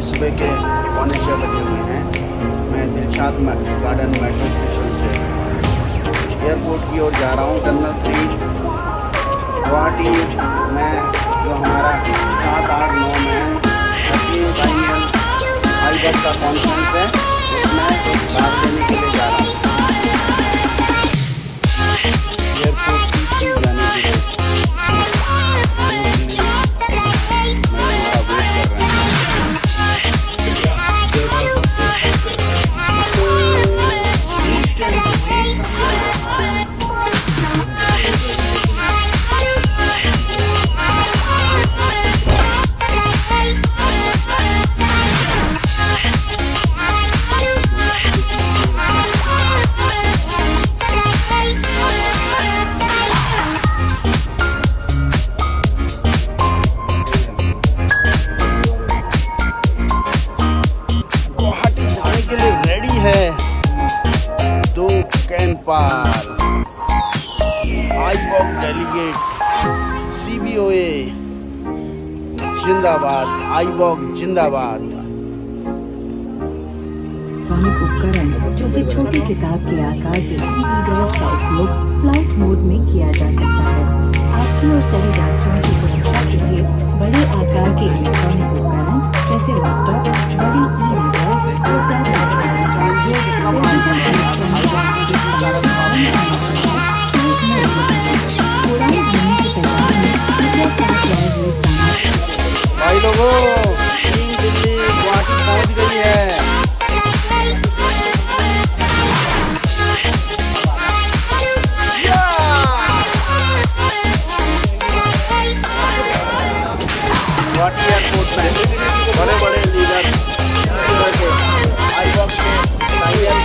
अभी सुबह के 6:45 बजे हुए हैं। मैं दिलशाद गार्डन मेट्रो स्टेशन से एयरपोर्ट की ओर जा रहा हूँ। टर्मिनल 3 गुवाहाटी में जो हमारा 7, 8, 9 में 13 फाइनल आईबॉक्स का कॉन्फ्रेंस है, उसमें भाग लेने के लिए जा रहा हूँ। एयरपोर्ट की जाने के लिए आईबॉक्स डेलीगेट CBOA जिंदाबाद, आईबॉक्स जिंदाबाद। इलेक्ट्रॉनिक उपकरण जैसे छोटी किताब के आकार के ई-रीडर्स का उपयोग फ्लाइट मोड में किया जा सकता है। आपकी और सभी यात्रियों की सुरक्षा के लिए बड़े आकार के इलेक्ट्रॉनिक उपकरण जैसे लैपटॉप, बड़ी ई-रीडर्स और टैबलेट भाई लोगों, टीम दिल्ली गुवाहाटी पहुंच गई है। गुवाहाटी एयरपोर्ट में बड़े बड़े लीडर आईबॉक्स के 13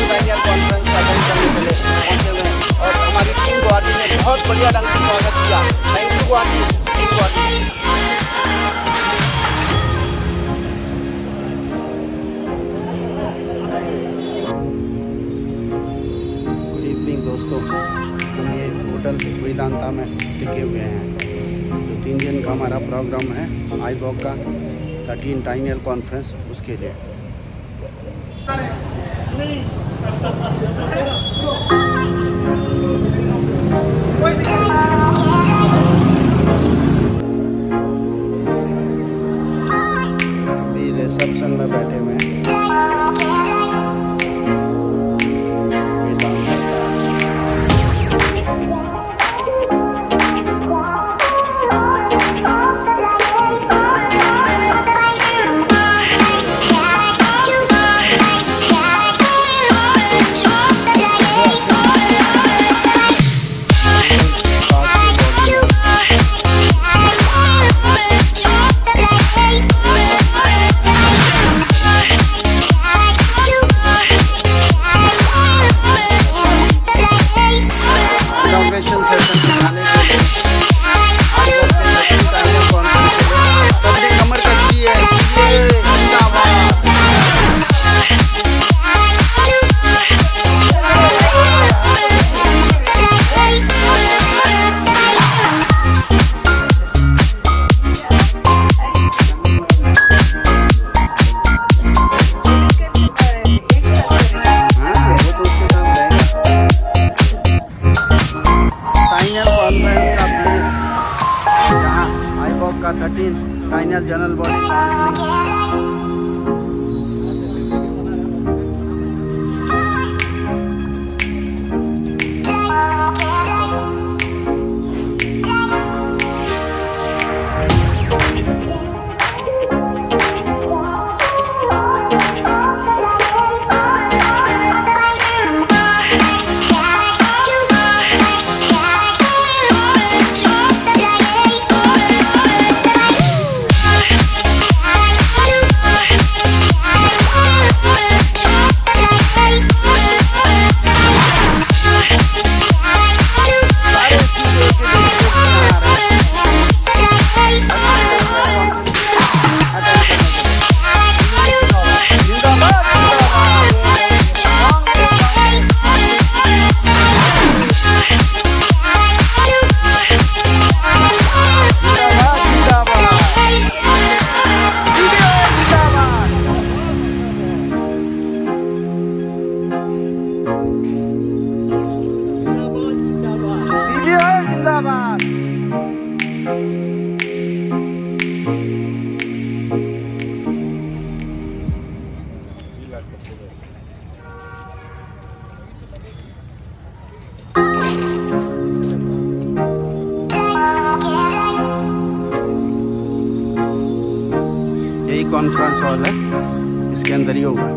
फाइनल कॉन्फ्रेंस का अटेंड करने के लिए पहुंचे हुए हैं और हमारी टीम गुवाहाटी ने बहुत बढ़िया ढंग से स्वागत किया। Thank you Guwahati, team Guwahati. Good evening दोस्तों, हम ये होटल वेदांता में टिके हुए हैं। जो 3 दिन का हमारा प्रोग्राम है आईबॉक्स का 13 टाइनियल कॉन्फ्रेंस, उसके लिए। अभी रिसेप्शन में बैठे हुए हैं। का 13 final general body council. Waterfall है, इसके अंदर ही होगा।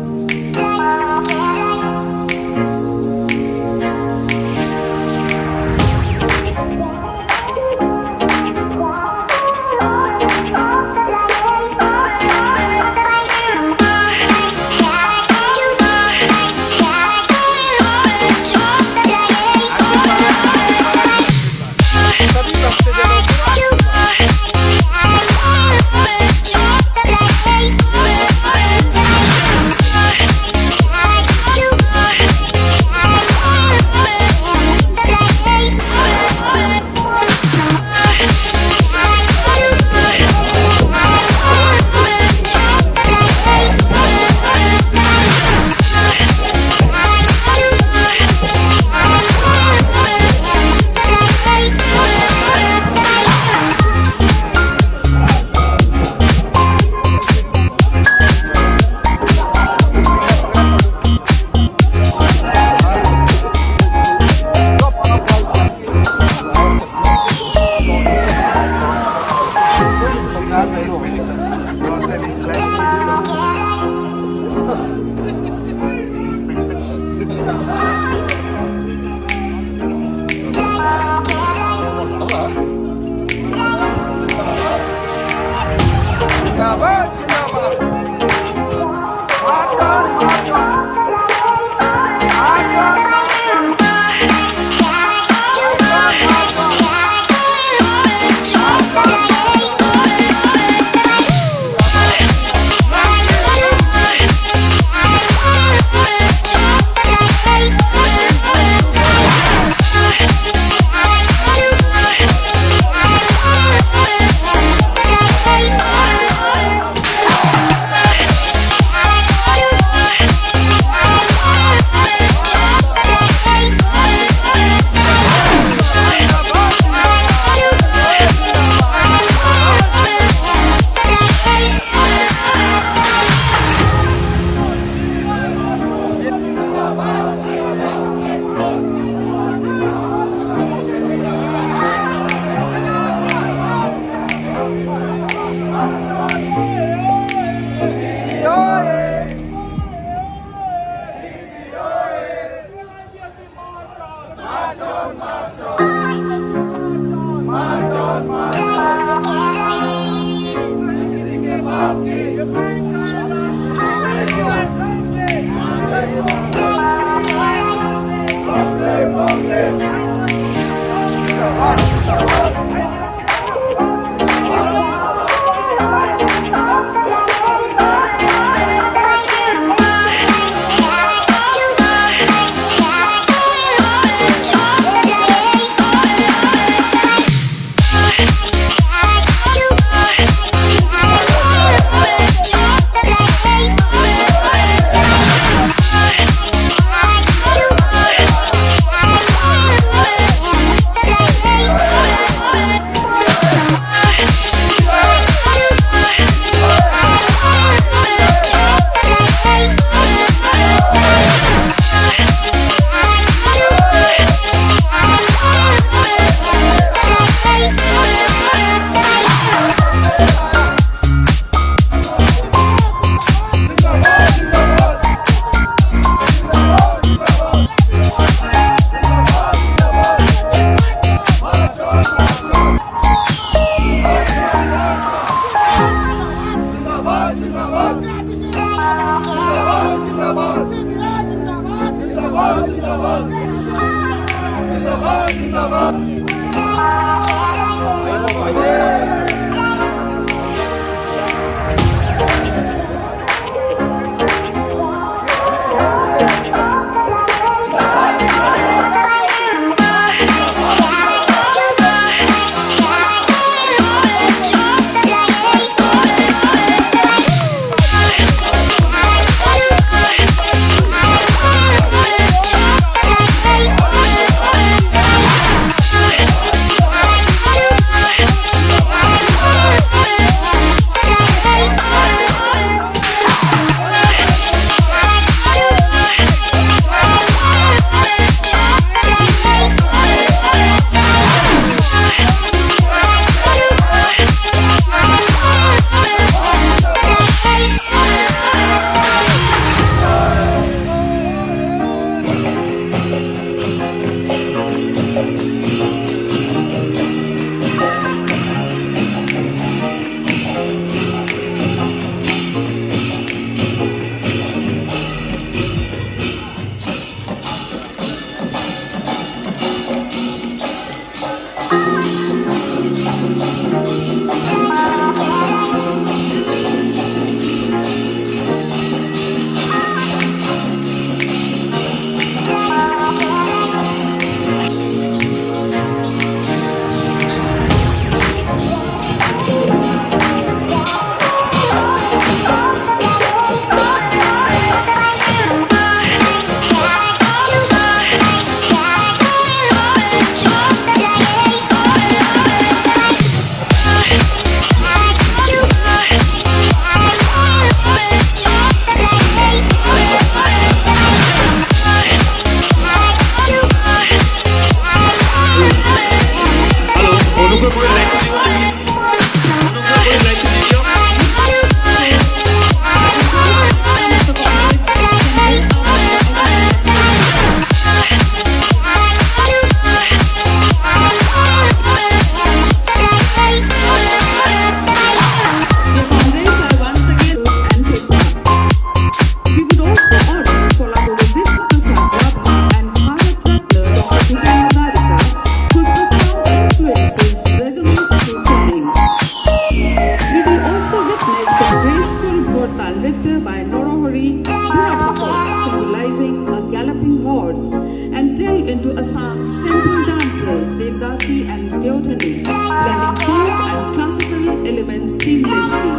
chords and delve into Assam's temple dances, Devdasi and Deodhani, blending folk and classical elements seamlessly.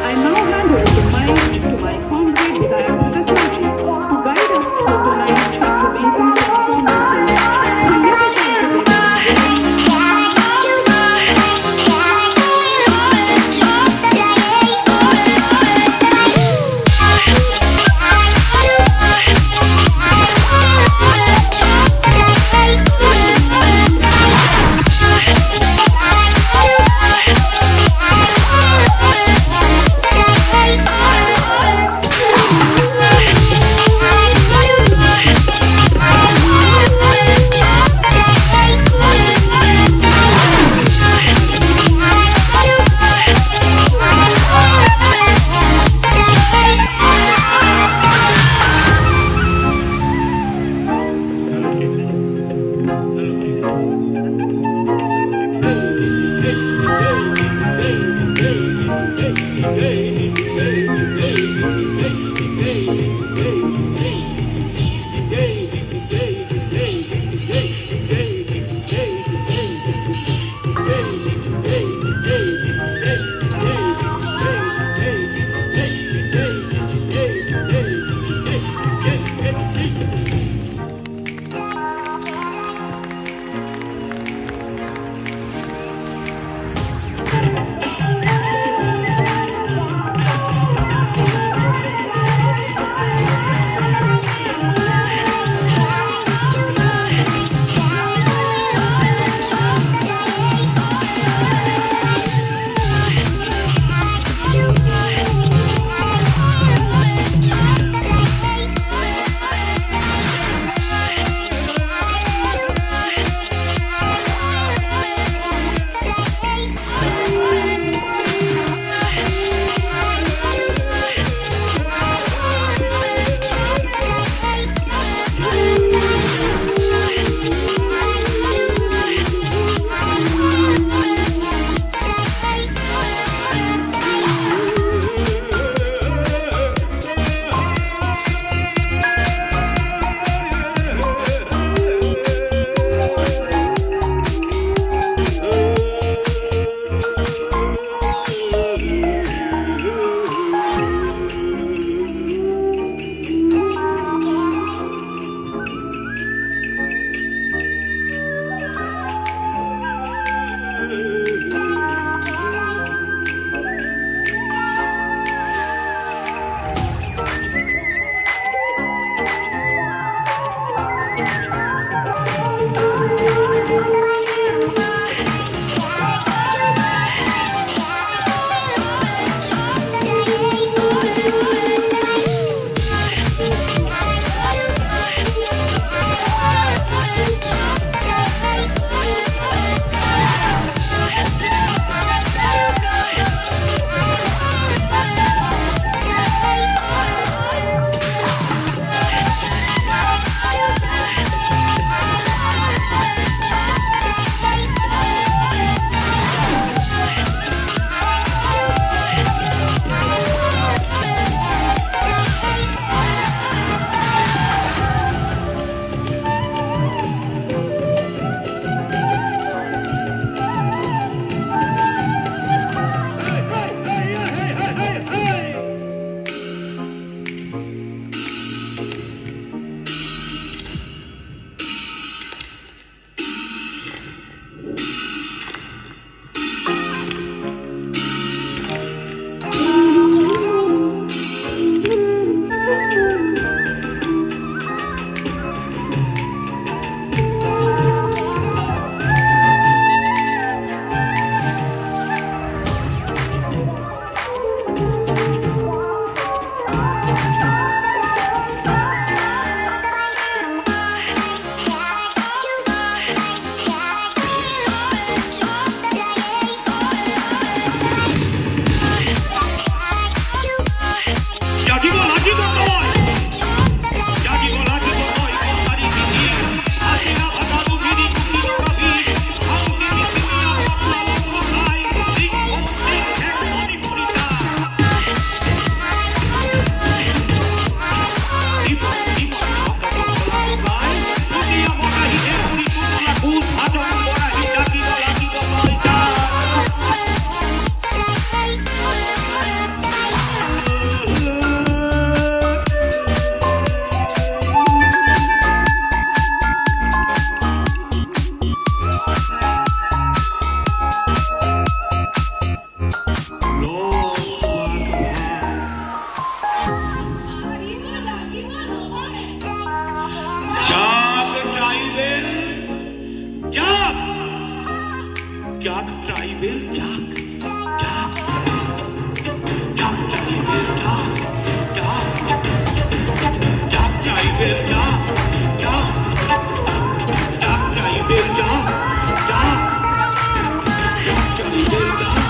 I now hand over the mic to my comrade Vidayak Bhattacharjee to guide us through tonight's captivating performances. So let us all together. Yeah. Jack Tribal Jack Jack Jack Tribal Jack Jack Jack Tribal Jack Jack Jack Tribal Jack Jack Jack Tribal Jack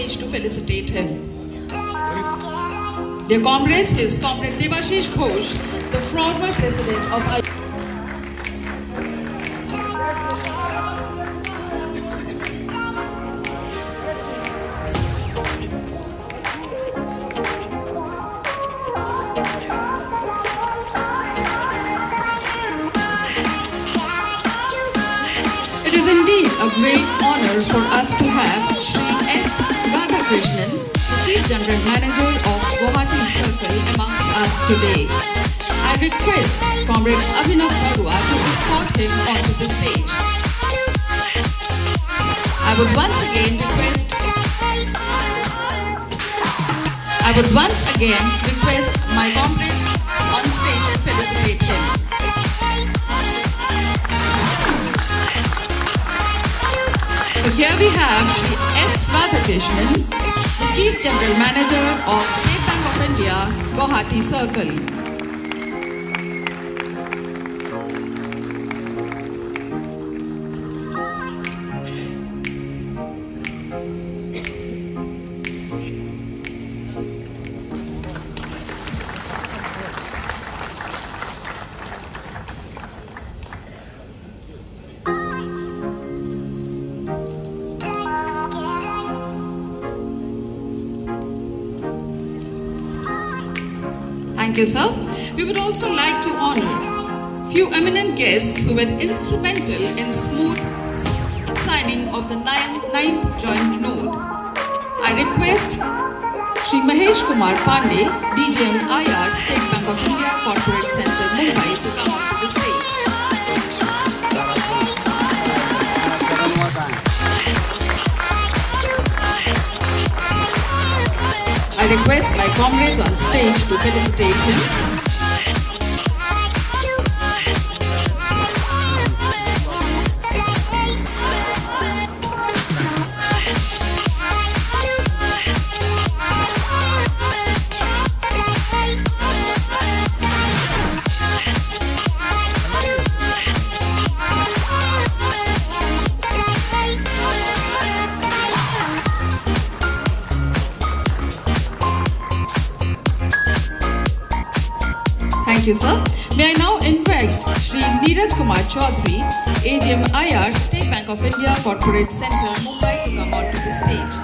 stage to felicitate him. Dear comrades, his comrade Debashish Ghosh, the former president of It is indeed a great honor for us to have Shri S. Radhakrishnan, the Chief General Manager of Guwahati Circle, amongst us today. I request Comrade Abhinav Barua to escort him onto the stage. I would once again request my comrades on stage to felicitate him. So here we have Shri S. Radhakrishnan, the Chief General Manager of State Bank of India, Guwahati Circle. Thank you, sir. We would also like to honor few eminent guests who were instrumental in smooth signing of the ninth joint note. I request Shri Mahesh Kumar Pandey, DGM IR, State Bank of India, Corporate Center, Mumbai, to come onto the stage. I request my comrades on stage to felicitate him. Thank you, sir. May I now invite Shri Neeraj Kumar Chaudhary, AGM IR, State Bank of India, Corporate Center, Mumbai, to come onto the stage.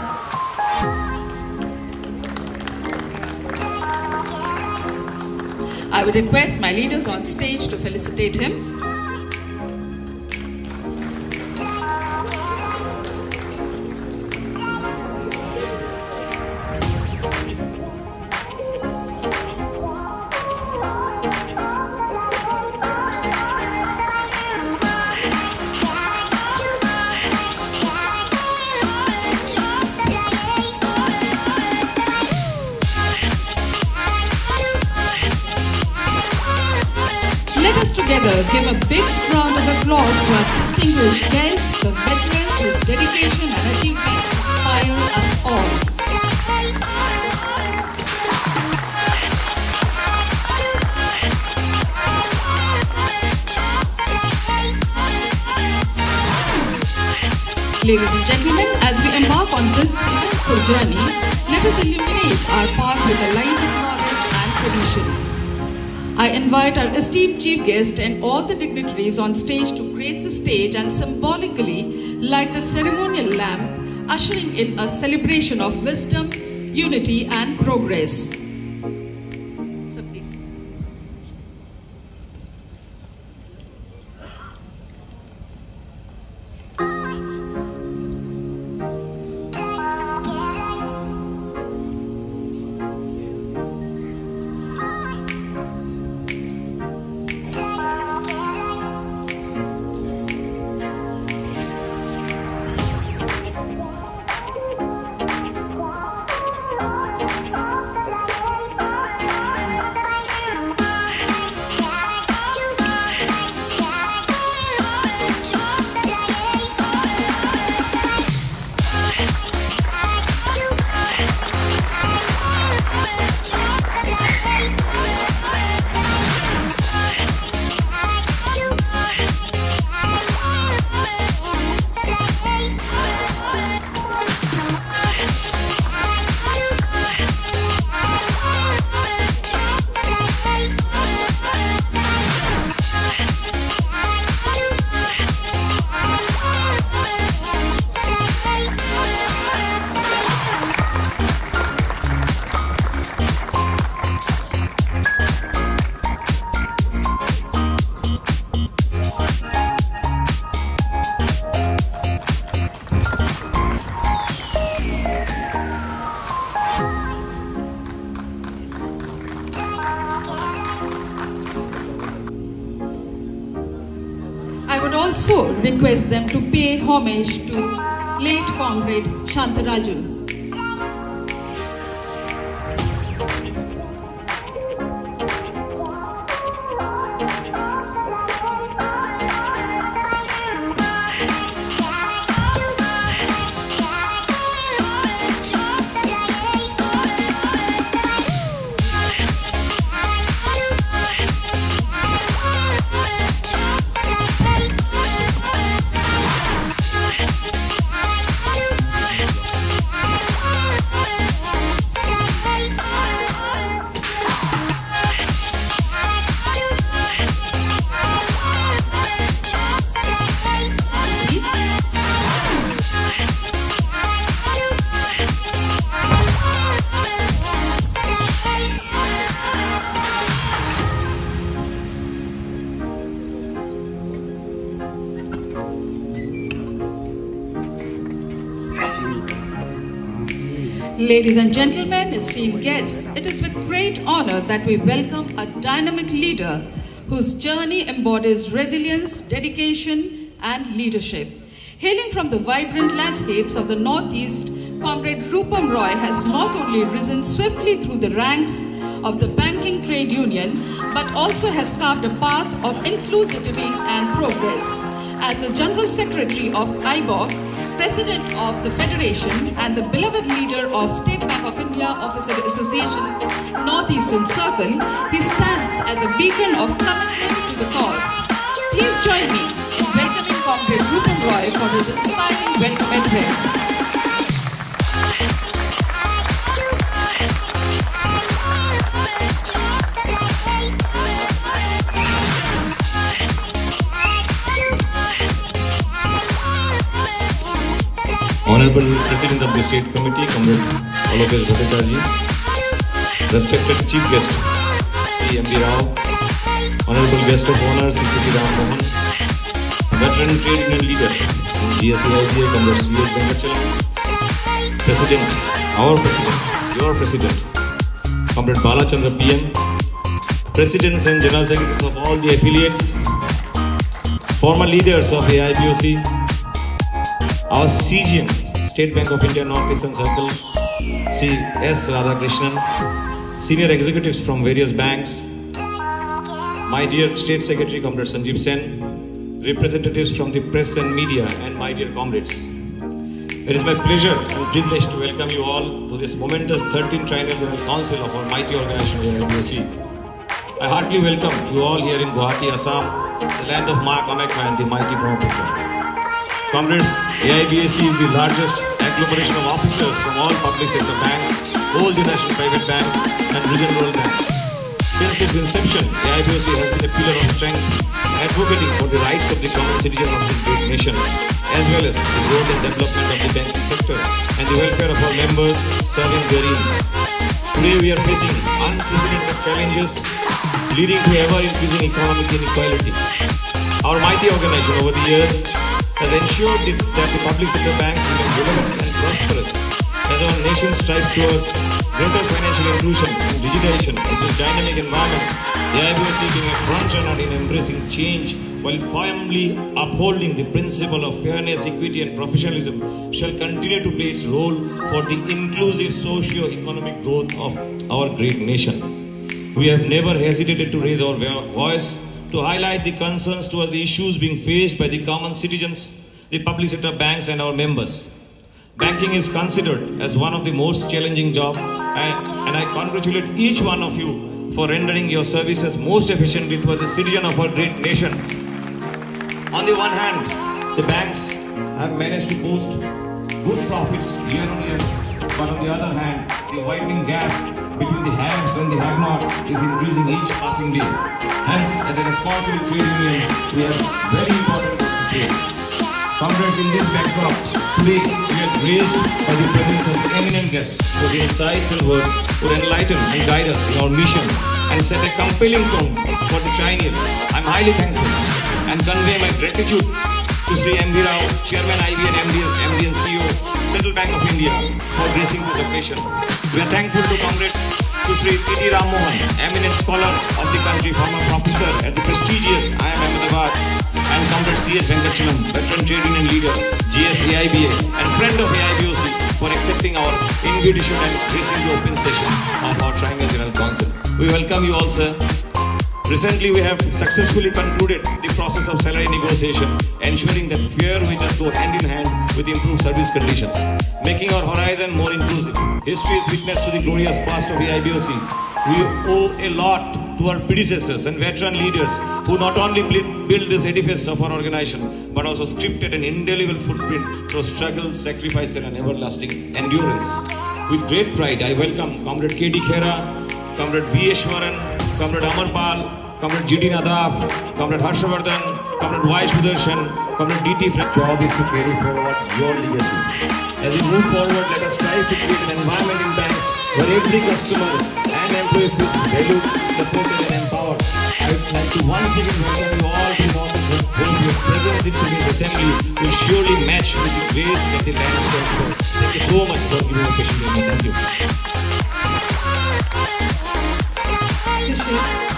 I would request my leaders on stage to felicitate him. Let us together give a big round of applause to our distinguished guests, the veterans whose dedication and achievements inspire us all. Ladies and gentlemen, as we embark on this eventful journey, let us illuminate our path with a light of knowledge and tradition. I invite our esteemed chief guest and all the dignitaries on stage to grace the stage and symbolically light the ceremonial lamp, ushering in a celebration of wisdom, unity and progress. So please. also request them to pay homage to late comrade Shantaraju. Ladies and gentlemen, esteemed guests, it is with great honor that we welcome a dynamic leader whose journey embodies resilience, dedication, and leadership. Hailing from the vibrant landscapes of the Northeast, Comrade Rupam Roy has not only risen swiftly through the ranks of the banking trade union, but also has carved a path of inclusivity and progress. As the General Secretary of IBOC, President of the Federation, and the beloved leader of State Bank of India Officer Association Northeastern Circle, he stands as a beacon of commitment to the cause. Please join me in welcoming Comrade Rupam Roy for his inspiring welcome address. Honorable President of the State Committee, Comrade Alokesh Bhattacharya, respected Chief Guest, Sri M.B. Rao, Honorable Guest of Honor, Sri P.T. Ram Mohan, Veteran Trade Union Leader, GSAIGA, Comrade C.H. Venkachalam, President, our President, your President, Comrade Balachandra PM, Presidents and General Secretaries of all the affiliates, former leaders of the IBOC, our CGM, State Bank of India Northeastern Circle, Sri S. Radhakrishnan, senior executives from various banks, my dear State Secretary, Comrade Sanjeev Sen, representatives from the press and media, and my dear comrades. It is my pleasure and privilege to welcome you all to this momentous 13th Triennial General Council of our mighty organization, IBOC. I heartily welcome you all here in Guwahati, Assam, the land of Ma Kamakya and the mighty Brahmaputra. Comrades, AIBAC is the largest agglomeration of officers from all public sector banks, all the national private banks, and regional banks. Since its inception, AIBAC has been a pillar of strength, advocating for the rights of the common citizen of this great nation, as well as the growth and development of the banking sector and the welfare of our members serving therein. Today we are facing unprecedented challenges leading to ever-increasing economic inequality. Our mighty organization over the years has ensured that the public sector banks remain relevant and prosperous as our nation strives towards greater financial inclusion and digitization in this dynamic environment. The IBOC being a front-runner in embracing change while firmly upholding the principle of fairness, equity and professionalism shall continue to play its role for the inclusive socio-economic growth of our great nation. We have never hesitated to raise our voice to highlight the concerns towards the issues being faced by the common citizens, the public sector banks and our members. Banking is considered as one of the most challenging jobs, and I congratulate each one of you for rendering your services most efficiently towards the citizen of our great nation. On the one hand, the banks have managed to post good profits year on year, but on the other hand, the widening gap between the haves and the have-nots is increasing each passing day. Hence, as a responsible trade union, we have very important work to play. Comrades, in this backdrop, today we are graced by the presence of eminent guests whose insights and words would enlighten and guide us in our mission and set a compelling tone for the triennial. I am highly thankful and convey my gratitude to Sri M.B. Rao, Chairman IB and MD and CEO, Central Bank of India, for gracing this occasion. We are thankful to Comrade Sri T.T. Ram Mohan, eminent scholar of the country, former professor at the prestigious IIM Ahmedabad, and Comrade C.H. Venkachalam, veteran trade union leader, GS AIBA, and friend of AIBOC, for accepting our invitation and gracing the open session of our Triangle General Council. We welcome you all, sir. Recently, we have successfully concluded the process of salary negotiation, ensuring that fair wages go hand in hand with improved service conditions, making our horizon more inclusive. History is witness to the glorious past of AIBOC. We owe a lot to our predecessors and veteran leaders who not only built this edifice of our organization, but also scripted an indelible footprint through struggle, sacrifice, and an everlasting endurance. With great pride, I welcome Comrade K.D. Khera, Comrade V. Eshwaran, Comrade Amarpal, Comrade G.D. Nadaf, Comrade Harshavardhan, Comrade Y. Sudarshan, Comrade D.T. Frank. Job is to carry forward your legacy. As we move forward, let us strive to create an environment in banks where every customer and employee feels valued, supported, and empowered. I would like to once again welcome you all to Mortons and hope your presence in today's assembly will surely match with the grace that the land stands for. Thank you so much for giving me a patient. Thank you.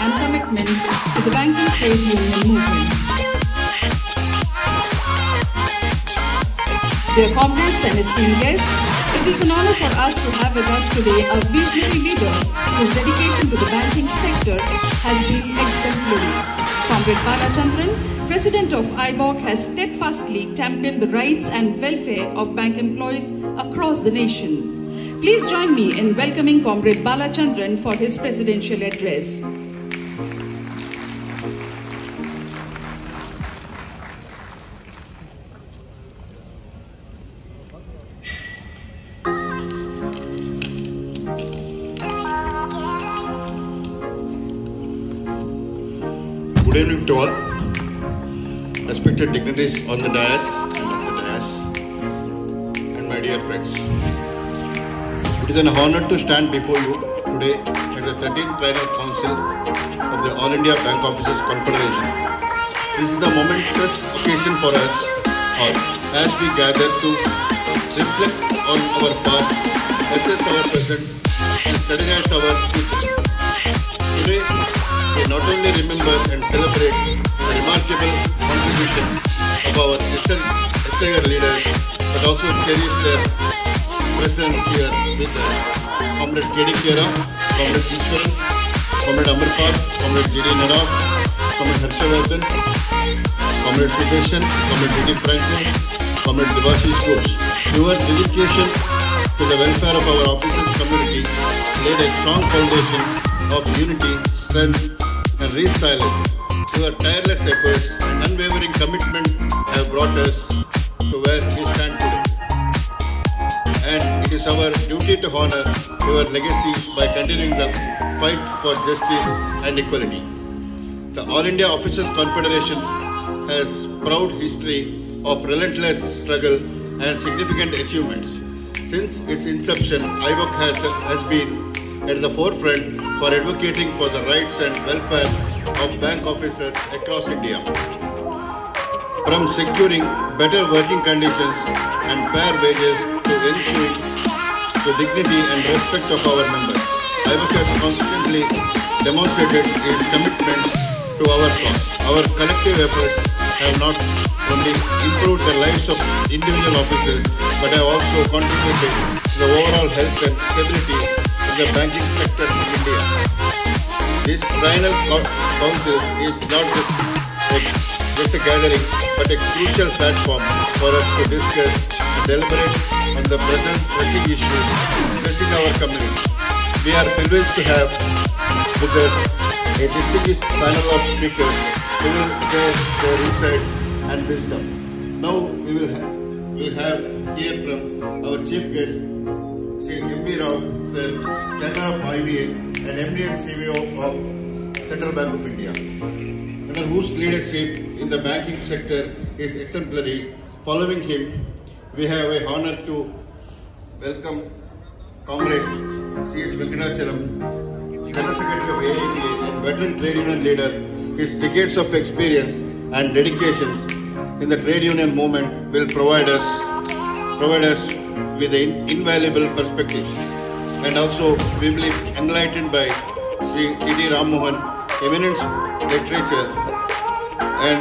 And commitment to the banking trade union movement. Dear comrades and esteemed guests, it is an honor for us to have with us today a visionary leader whose dedication to the banking sector has been exemplary. Comrade Balachandran, President of IBOC, has steadfastly championed the rights and welfare of bank employees across the nation. Please join me in welcoming Comrade Balachandran for his presidential address. Good evening to all. Respected dignitaries on the dais and on the dais, and my dear friends. It is an honor to stand before you today at the 13th Triennial Council of the All India Bank Officers Confederation. This is the momentous occasion for us all as we gather to reflect on our past, assess our present, and strategize our future. Today, we not only remember and celebrate the remarkable contribution of our yesteryear leaders, but also cherish their presence here with us. Comrade K.D. Khera, Comrade Eshwaran, Comrade Amarpal, Comrade G.D. Nadaf, Comrade Harshavardhan, Comrade Sudarshan, Comrade D.T. Franco, Comrade Devashish Ghosh. Your dedication to the welfare of our officers community laid a strong foundation of unity, strength, and resilience. Your tireless efforts and unwavering commitment have brought us to where we stand today. And it is our duty to honor your legacy by continuing the fight for justice and equality. The All India Officers Confederation has proud history of relentless struggle and significant achievements. Since its inception, IBOC has been at the forefront for advocating for the rights and welfare of bank officers across India. From securing better working conditions and fair wages to ensuring the dignity and respect of our members, IBOC has constantly demonstrated its commitment to our cause. Our collective efforts have not only improved the lives of individual officers, but have also contributed to the overall health and stability in the banking sector in India. This Triennial Council is not just a gathering, but a crucial platform for us to discuss and deliberate on the pressing issues facing our community. We are privileged to have with us a distinguished panel of speakers who will share their insights and wisdom. Now we will hear from our chief guest, Sri M.V. Rao, Chairman of IBA and MD and CEO of Central Bank of India, under whose leadership in the banking sector is exemplary. Following him, we have a honor to welcome Comrade C.H. Venkachalam, General Secretary of AIBA and veteran trade union leader. His decades of experience and dedication in the trade union movement will provide us with invaluable perspectives. and also we will be enlightened by Sri T.D. Ram Mohan, eminent literature and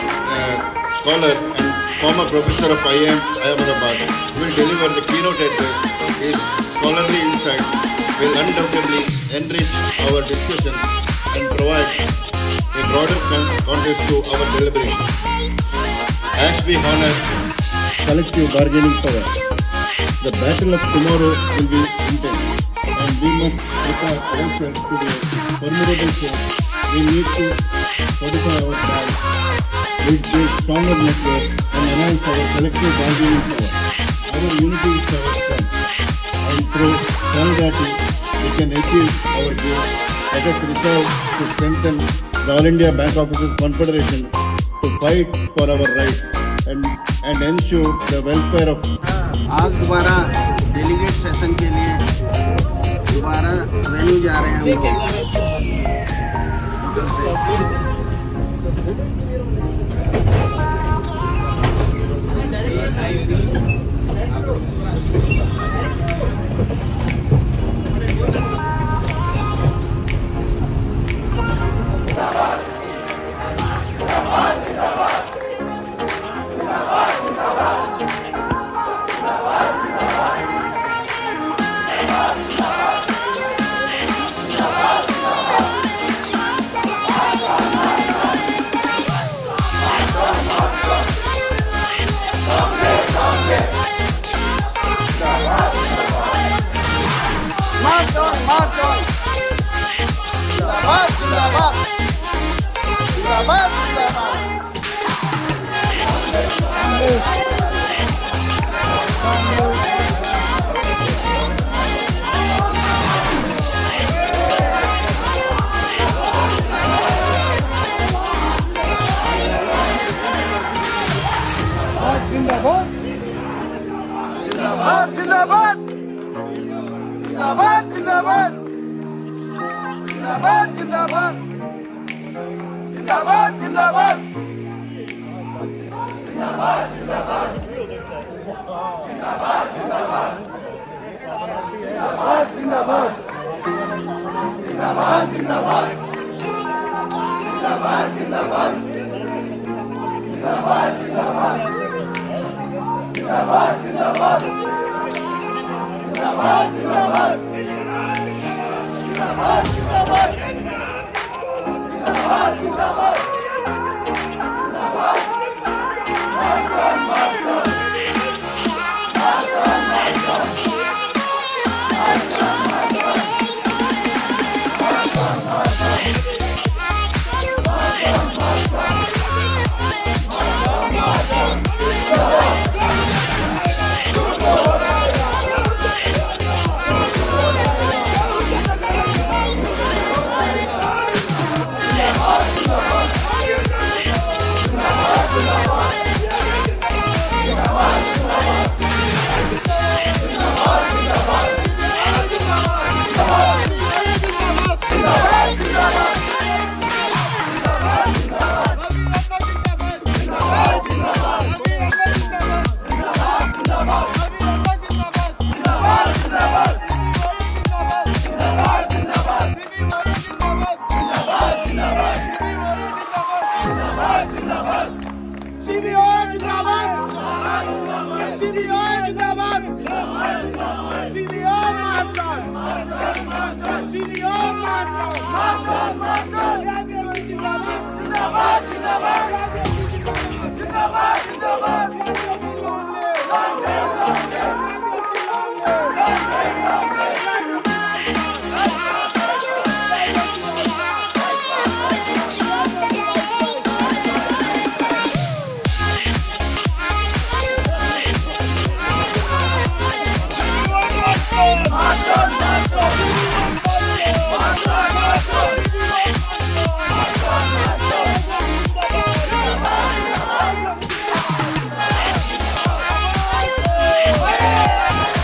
scholar and former professor of IIM Ahmedabad, who will deliver the keynote address. His scholarly insight will undoubtedly enrich our discussion and provide a broader context to our deliberation. As we honor collective bargaining power, the battle of tomorrow will be intense, and we must prepare ourselves to be a formidable force. We need to fortify our ties, build stronger networks, and enhance our collective bargaining power. Our unity is our strength, and through solidarity, we can achieve our goals. Let us resolve to strengthen the All India Bank Officers Confederation to fight for our rights and ensure the welfare of. आज दोबारा delegate session के लिए दोबारा venue जा रहे हैं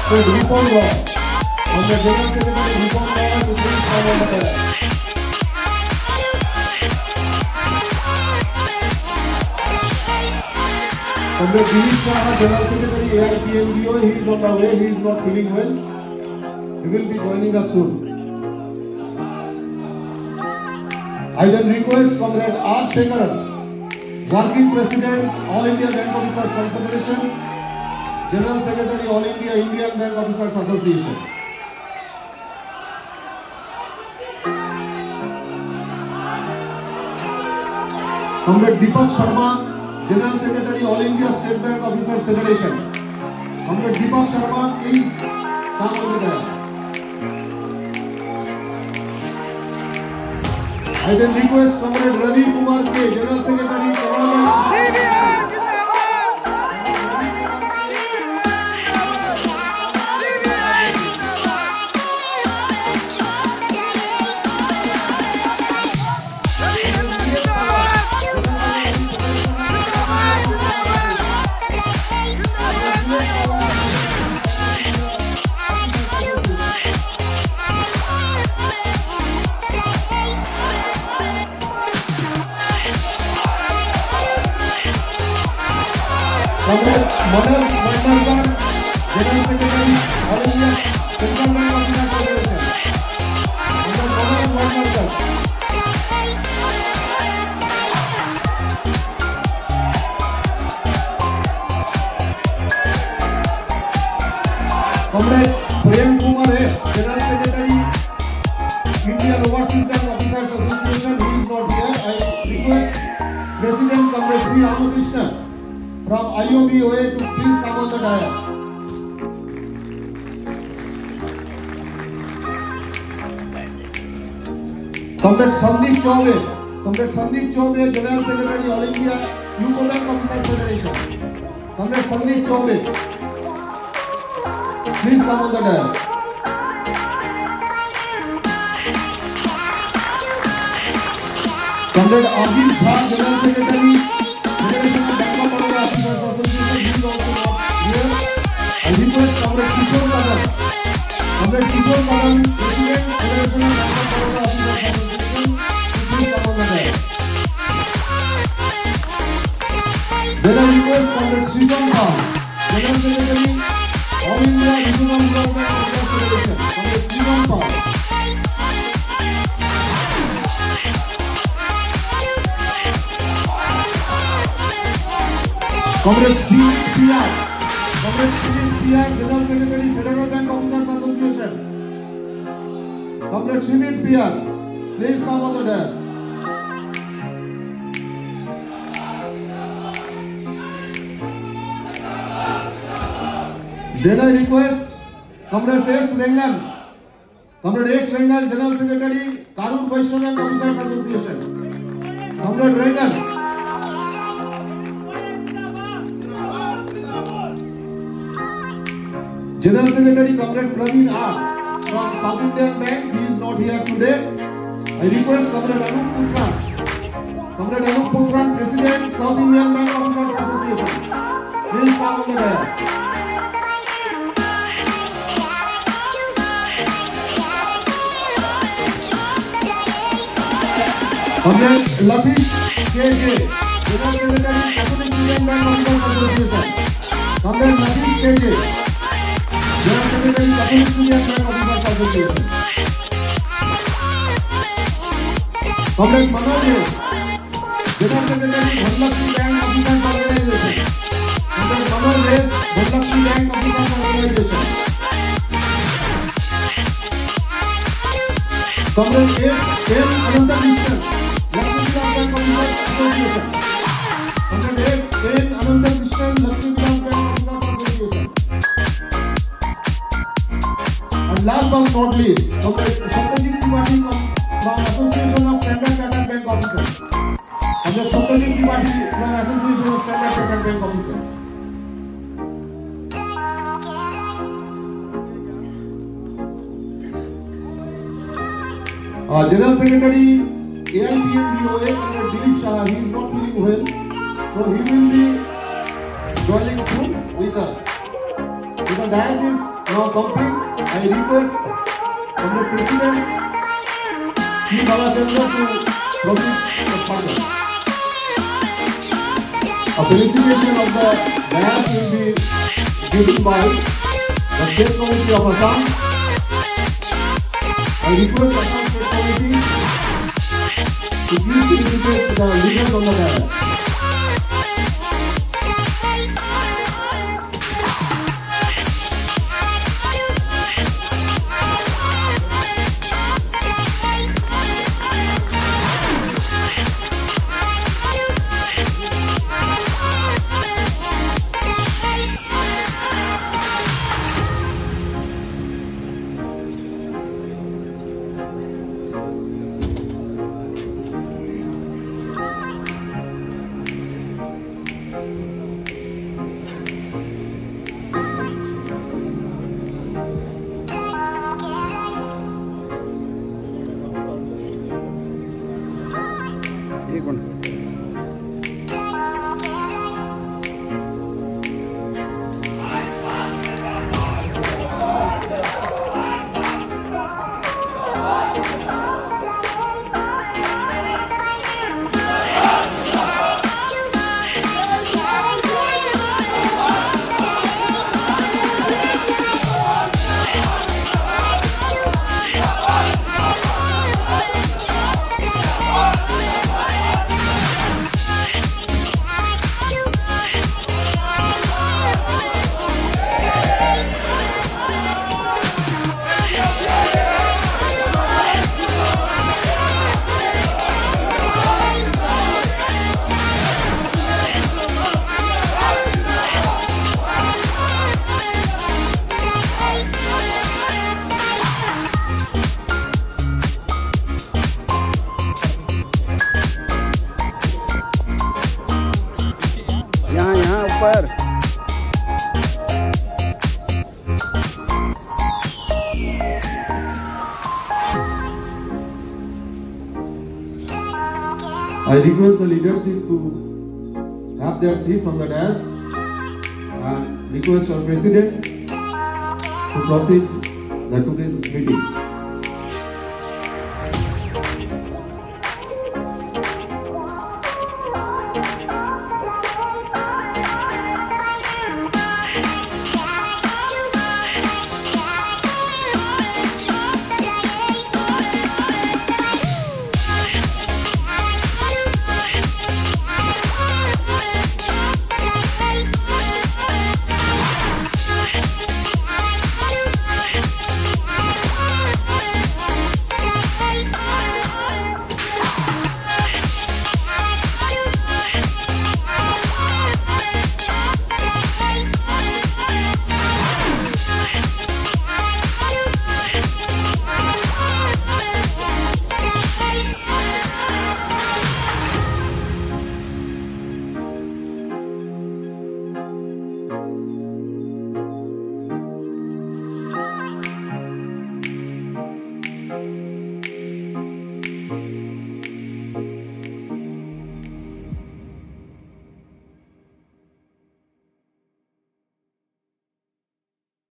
So reform law. On the General Secretary reform law to bring forward the Comrade Girish Shah, General Secretary AIPMBO, he is on the way, he is not feeling well. He will be joining us soon. I then request Comrade R. Shekaran, Working President, All India Bank Officers Confederation, General Secretary, All India Indian Bank Officers Association. Comrade Deepak Sharma, General Secretary, All India State Bank Officers Federation. Comrade Deepak Sharma, please come on the dais. I then request Comrade Ravi Kumar K, General Secretary, Comrade Manoj Manmarkar, General Secretary, All India Central Bank Officers Federation. Comrade Manoj Manmarkar. Comrade Prem Kumar S, General Secretary, Indian Overseas Bank Officers Association, who is not here. I request President Comrade Sri Ramakrishna from IOBOA to please come on the dais. Comrade Sandeep Chaube, General Secretary, All India UCO Bank Officers Federation. Comrade Sandeep Chaube, please come on the dais. Comrade Ajit Jha, General Secretary, Federation of Bank of Baroda Officers Association, he is also not here. I request Comrade Kishore Kadam, President, Federation of Bank of Baroda Officers Association, please come on the dais. Then I request Comrade Sriram Bhatt, General Secretary, All India Regional Bank Officers Federation, Comrade Sriram Bhatt. Comrade Sumit PR, General Secretary, Federal Bank Officers Association. Comrade Sumit PR, please come on the dais. Then I request Comrade S. Rengan, General Secretary, Karur Vaishya Bank Officers Association. Comrade Rengan. General Secretary Comrade Praveen R from South Indian Bank, he is not here today. I request Comrade Anup Putran, President, South Indian Bank Officers Association. Please come on the dais. Comrade Latish KJ, General Secretary, Catholic Indian Bank Officers Association. Comrade Latish KJ, General Secretary, Catholic Indian Bank Officers Association. Comrade Manoj S, General Secretary, Dhanlakshmi Bank Officers Organization. Comrade Manoj S, Dhanlakshmi Bank Officers Organization. Comrade M. Ananta Krishnan, Lakshmi Bank Officers Association. Comrade N. Ananta Krishnan, Lakshmi Bank Officers Association. And last but not least, Comrade Satyajit Tripathi from Association of Standard Chartered Bank Officers. Comrade Satyajit Tripathi from Association of Standard Chartered Bank Officers. General Secretary, AIPMBOA, Comrade Dilip Shah, he is not feeling well, so he will be joining soon with us. So the dais is now complete. I request Comrade President P. Balachandra to proceed further. A felicitation of the dais will be given by the State Committee of Assam. I request Assam State Committee to give certificates to the leaders on the dais. एक minute. यहाँ ऊपर I request the leadership to have their seats on the dais and request our president to proceed the today's meeting.